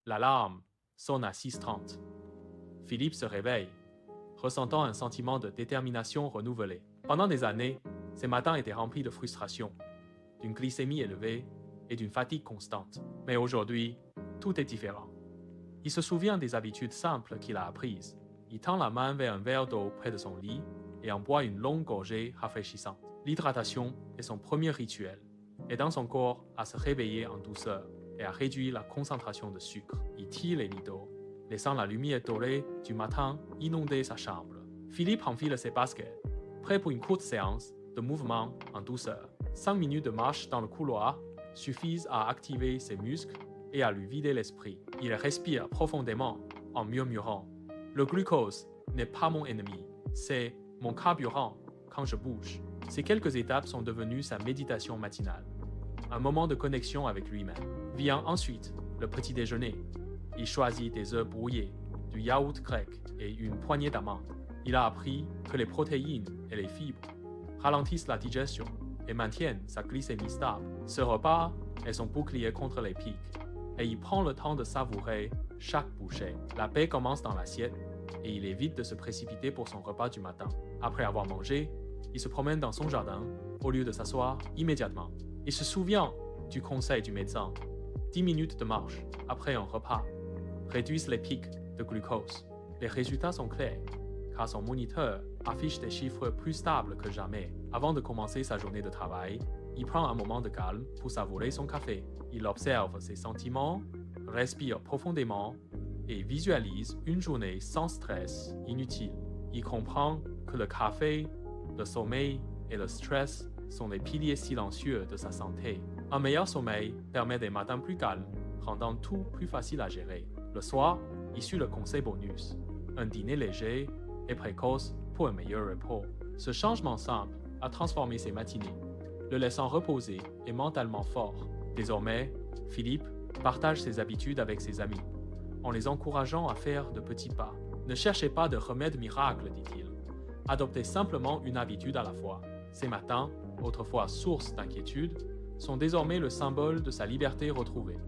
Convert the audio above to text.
L'alarme sonne à 6h30. Philippe se réveille, ressentant un sentiment de détermination renouvelée. Pendant des années, ses matins étaient remplis de frustration, d'une glycémie élevée et d'une fatigue constante. Mais aujourd'hui, tout est différent. Il se souvient des habitudes simples qu'il a apprises. Il tend la main vers un verre d'eau près de son lit et en boit une longue gorgée rafraîchissante. L'hydratation est son premier rituel, aidant son corps à se réveiller en douceur et à réduire la concentration de sucre. Il tire les rideaux, laissant la lumière dorée du matin inonder sa chambre. Philippe enfile ses baskets, prêt pour une courte séance de mouvement en douceur. 5 minutes de marche dans le couloir suffisent à activer ses muscles et à lui vider l'esprit. Il respire profondément en murmurant « Le glucose n'est pas mon ennemi, c'est mon carburant quand je bouge ». Ces quelques étapes sont devenues sa méditation matinale, un moment de connexion avec lui-même. Vient ensuite le petit déjeuner. Il choisit des œufs brouillés, du yaourt grec et une poignée d'amandes. Il a appris que les protéines et les fibres ralentissent la digestion et maintiennent sa glycémie stable. Ce repas est son bouclier contre les pics et il prend le temps de savourer chaque bouchée. La paix commence dans l'assiette et il évite de se précipiter pour son repas du matin. Après avoir mangé, il se promène dans son jardin au lieu de s'asseoir immédiatement. Il se souvient du conseil du médecin. 10 minutes de marche après un repas réduisent les pics de glucose. Les résultats sont clairs, car son moniteur affiche des chiffres plus stables que jamais. Avant de commencer sa journée de travail, il prend un moment de calme pour savourer son café. Il observe ses sentiments, respire profondément et visualise une journée sans stress inutile. Il comprend que le café, le sommeil et le stress sont les piliers silencieux de sa santé. Un meilleur sommeil permet des matins plus calmes, rendant tout plus facile à gérer. Le soir, il suit le conseil bonus. Un dîner léger et précoce pour un meilleur repos. Ce changement simple a transformé ses matinées, le laissant reposer et mentalement fort. Désormais, Philippe partage ses habitudes avec ses amis, en les encourageant à faire de petits pas. Ne cherchez pas de remède miracle, dit-il. Adoptez simplement une habitude à la fois. Ces matins, autrefois source d'inquiétude, sont désormais le symbole de sa liberté retrouvée.